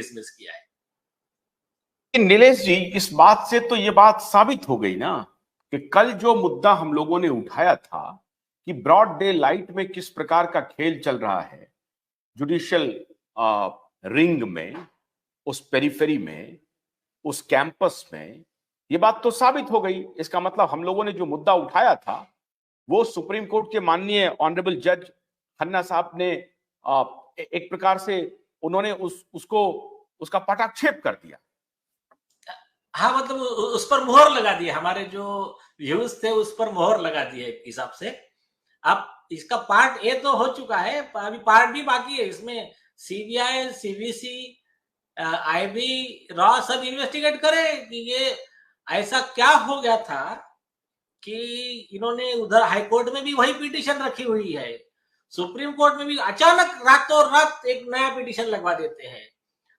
Dismiss किया है। नीलेश जी, इस बात से तो ये बात साबित हो गई ना कि कल जो मुद्दा हम लोगों ने उठाया था कि ब्रॉड डे लाइट में किस प्रकार का खेल चल रहा है जुडिशियल रिंग में, उस पेरिफेरी में, उस कैंपस में, ये बात तो साबित हो गई। इसका मतलब हम लोगों ने जो मुद्दा उठाया था वो सुप्रीम कोर्ट के माननीय ऑनरेबल जज खन्ना साहब ने एक प्रकार से उन्होंने उसको उसका पटाक्षेप कर दिया। हाँ, मतलब उस पर मोहर लगा दिया, हमारे जो व्यूज थे उस पर मोहर लगा दिया एक हिसाब से। अब इसका पार्ट ए तो हो चुका है, अभी पार्ट बी बाकी है। इसमें सीबीआई, सीबीसी, आईबी, रॉ सब इन्वेस्टिगेट करे कि ये ऐसा क्या हो गया था कि इन्होंने उधर हाईकोर्ट में भी वही पिटीशन रखी हुई है, सुप्रीम कोर्ट में भी अचानक रातों रात एक नया पिटीशन लगवा देते हैं।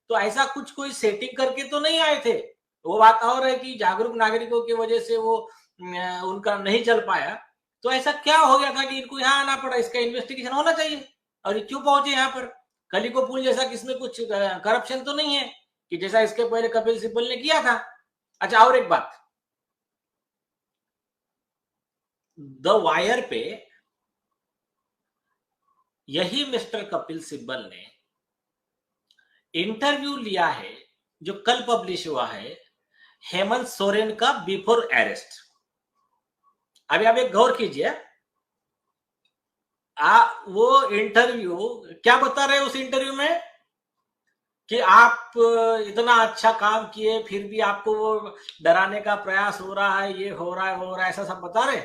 तो ऐसा कुछ कोई सेटिंग करके तो नहीं आए थे। वो बात और है कि जागरूक नागरिकों की वजह से वो उनका नहीं चल पाया। तो ऐसा क्या हो गया था कि इनको यहाँ आना पड़ा, इसका इन्वेस्टिगेशन होना चाहिए। और ये क्यों पहुंचे यहाँ पर? कली को पुल जैसा किसमें कुछ करप्शन तो नहीं है कि जैसा इसके पहले कपिल सिब्बल ने किया था। अच्छा, और एक बात, द वायर पे यही मिस्टर कपिल सिब्बल ने इंटरव्यू लिया है जो कल पब्लिश हुआ है, हेमंत सोरेन का बिफोर अरेस्ट। अभी आप एक गौर कीजिए, वो इंटरव्यू क्या बता रहे हैं उस इंटरव्यू में कि आप इतना अच्छा काम किए फिर भी आपको वो डराने का प्रयास हो रहा है, ये हो रहा है, वो हो रहा है, ऐसा सब बता रहे।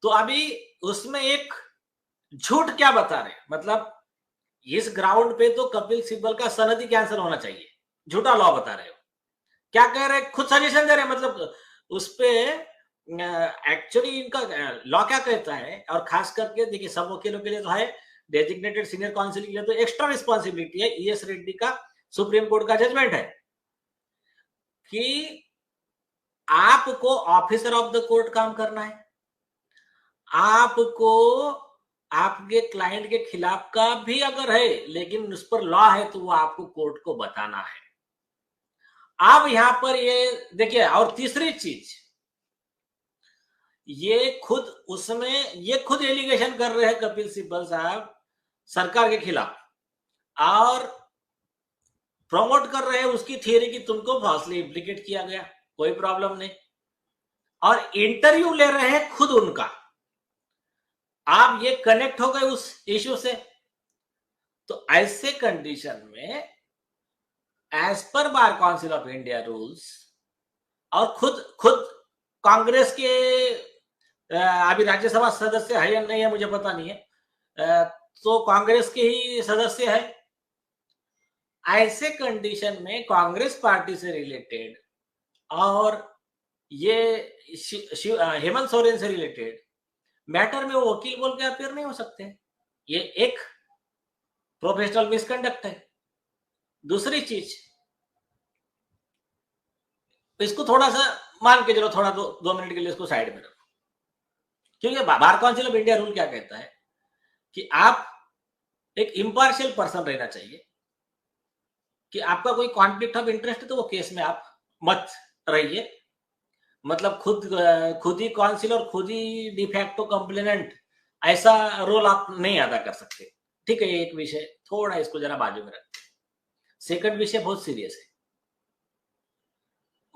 तो अभी उसमें एक झूठ क्या बता रहे, मतलब इस ग्राउंड पे तो कपिल सिब्बल का सनदी कैंसिल होना चाहिए, झूठा लॉ बता रहे हो। क्या कह रहे, खुद सजेशन दे रहे, मतलब उस पे एक्चुअली इनका लॉ क्या कहता है। और खास करके देखिए, सब वकीलों के लिए तो है, डेजिग्नेटेड सीनियर काउंसिल के लिए तो एक्स्ट्रा रिस्पॉन्सिबिलिटी है। ईएस रेड्डी का सुप्रीम कोर्ट का जजमेंट है कि आपको ऑफिसर ऑफ द कोर्ट काम करना है, आपको आपके क्लाइंट के खिलाफ का भी अगर है लेकिन उस पर लॉ है तो वो आपको कोर्ट को बताना है। अब यहां पर ये देखिए, और तीसरी चीज, ये खुद एलिगेशन कर रहे हैं कपिल सिब्बल साहब सरकार के खिलाफ, और प्रमोट कर रहे हैं उसकी थियरी कि तुमको फॉल्सली इम्प्लीकेट किया गया, कोई प्रॉब्लम नहीं। और इंटरव्यू ले रहे हैं खुद उनका। आप ये कनेक्ट हो गए उस इश्यू से। तो ऐसे कंडीशन में as per bar council of India rules, और खुद कांग्रेस के अभी राज्यसभा सदस्य है या नहीं है मुझे पता नहीं है, तो कांग्रेस के ही सदस्य है। ऐसे कंडीशन में कांग्रेस पार्टी से रिलेटेड और ये हेमंत सोरेन से रिलेटेड मैटर में वो वकील बोल के अपेयर नहीं हो सकते। ये एक प्रोफेशनल मिसकंडक्ट है। दूसरी चीज, इसको थोड़ा सा मान के चलो, थोड़ा 2 मिनट के लिए इसको साइड में रखो, क्योंकि बार काउंसिल ऑफ इंडिया रूल क्या कहता है कि आप एक इंपार्शियल पर्सन रहना चाहिए, कि आपका कोई कॉन्फ्लिक्ट ऑफ इंटरेस्ट है तो वो केस में आप मत रहिए। मतलब खुद ही काउंसिल और खुद ही डिफैक्टो कंप्लेनेंट, ऐसा रोल आप नहीं अदा कर सकते। ठीक है, एक विषय थोड़ा इसको जरा बाजू में रखते हैं। सेकंड विषय बहुत सीरियस है,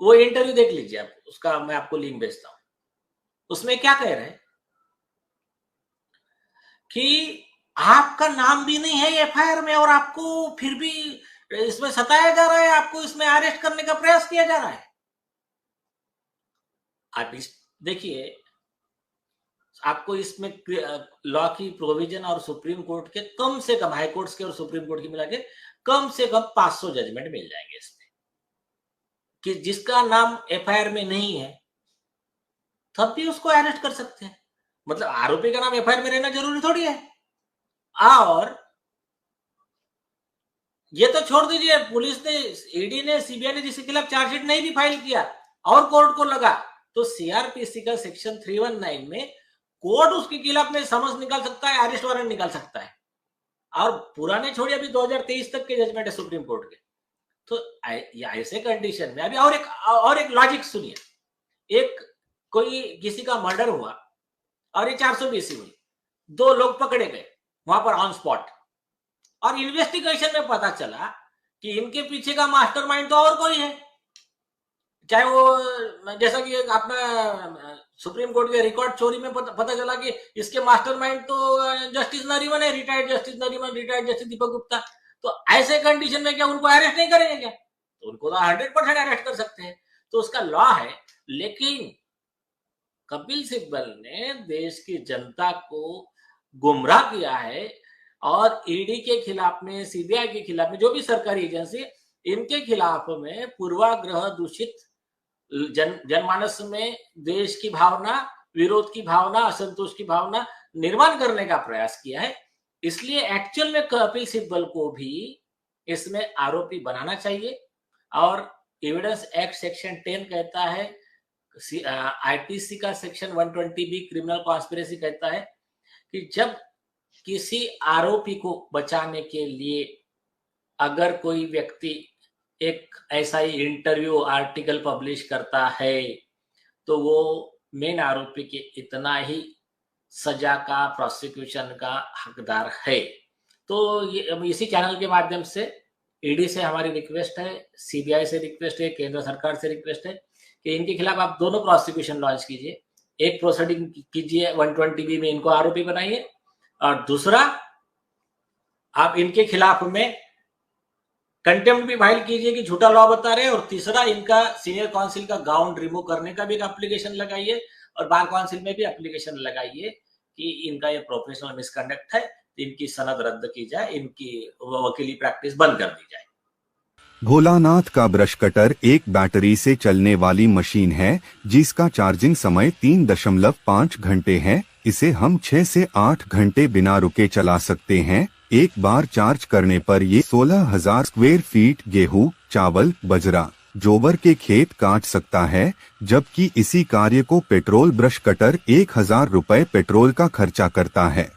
वो इंटरव्यू देख लीजिए आप, उसका मैं आपको लिंक भेजता हूं। उसमें क्या कह रहे हैं कि आपका नाम भी नहीं है एफआईआर में और आपको फिर भी इसमें सताया जा रहा है, आपको इसमें अरेस्ट करने का प्रयास किया जा रहा है। आप इस देखिए, आपको इसमें लॉ की प्रोविजन और सुप्रीम कोर्ट के कम से कम, हाई कोर्ट्स के और सुप्रीम कोर्ट की मिला के कम से कम 500 जजमेंट मिल जाएंगे इसमें, कि जिसका नाम एफआईआर में नहीं है तब भी उसको अरेस्ट कर सकते हैं। मतलब आरोपी का नाम एफआईआर में रहना जरूरी थोड़ी है। और ये तो छोड़ दीजिए, पुलिस ने, ईडी ने, सीबीआई ने जिसके खिलाफ चार्जशीट नहीं भी फाइल किया और कोर्ट को लगा, तो सीआरपीसी का सेक्शन 319 में कोर्ट उसके खिलाफ में समझ निकाल सकता है, अरेस्ट वारंट निकाल सकता है। और पुराने छोड़िए, अभी 2023 तक के जजमेंट है सुप्रीम कोर्ट के। तो ऐसे कंडीशन में अभी और एक लॉजिक सुनिए, एक कोई किसी का मर्डर हुआ और ये 420 हुई, 2 लोग पकड़े गए वहां पर ऑन स्पॉट, और इन्वेस्टिगेशन में पता चला कि इनके पीछे का मास्टरमाइंड तो और कोई है, चाहे वो जैसा कि अपना सुप्रीम कोर्ट के रिकॉर्ड चोरी में पता चला कि इसके मास्टरमाइंड तो जस्टिस नरीमन है, retired justice Nariman, retired justice Deepak Gupta. तो ऐसे कंडीशन में क्या उनको अरेस्ट नहीं करेंगे क्या? तो उनको तो 100% अरेस्ट कर सकते हैं, तो उसका लॉ है। लेकिन कपिल सिब्बल ने देश की जनता को गुमराह किया है, और ईडी के खिलाफ में, सीबीआई के खिलाफ में, जो भी सरकारी एजेंसी, इनके खिलाफ में पूर्वाग्रह दूषित जनमानस में देश की भावना, विरोध की भावना, असंतोष की भावना निर्माण करने का प्रयास किया है। इसलिए एक्चुअल में कपिल सिब्बल को भी इसमें आरोपी बनाना चाहिए। और एविडेंस एक्ट सेक्शन 10 कहता है, आईपीसी का सेक्शन 120 भी क्रिमिनल कॉन्स्पिरेसी कहता है कि जब किसी आरोपी को बचाने के लिए अगर कोई व्यक्ति एक ऐसा ही इंटरव्यू आर्टिकल पब्लिश करता है, तो वो मेन आरोपी के इतना ही सजा का, प्रोसिक्यूशन का हकदार है। तो इसी चैनल के माध्यम से ईडी से हमारी रिक्वेस्ट है, सीबीआई से रिक्वेस्ट है, केंद्र सरकार से रिक्वेस्ट है कि इनके खिलाफ आप दोनों प्रोसिक्यूशन लॉन्च कीजिए। एक प्रोसीडिंग कीजिए 120B में, इनको आरोपी बनाइए, और दूसरा आप इनके खिलाफ में कंटेम्प्ट भी फाइल कीजिए कि झूठा लॉ बता रहे हैं, और तीसरा इनका सीनियर काउंसिल का गाउन रिमूव करने का भी एक एप्लीकेशन लगाइए, और बार काउंसिल में भी एप्लीकेशन लगाइए कि इनका ये प्रोफेशनल मिसकंडक्ट है, इनकी सनद रद्द की जाए, इनकी वकीली प्रैक्टिस बंद कर दी जाए। भोलानाथ का ब्रश कटर एक बैटरी से चलने वाली मशीन है जिसका चार्जिंग समय 3.5 घंटे है। इसे हम 6 से 8 घंटे बिना रुके चला सकते हैं। एक बार चार्ज करने पर ये 16,000 स्क्वायर फीट गेहूं, चावल, बजरा, जोबर के खेत काट सकता है, जबकि इसी कार्य को पेट्रोल ब्रश कटर 1,000 रुपए पेट्रोल का खर्चा करता है।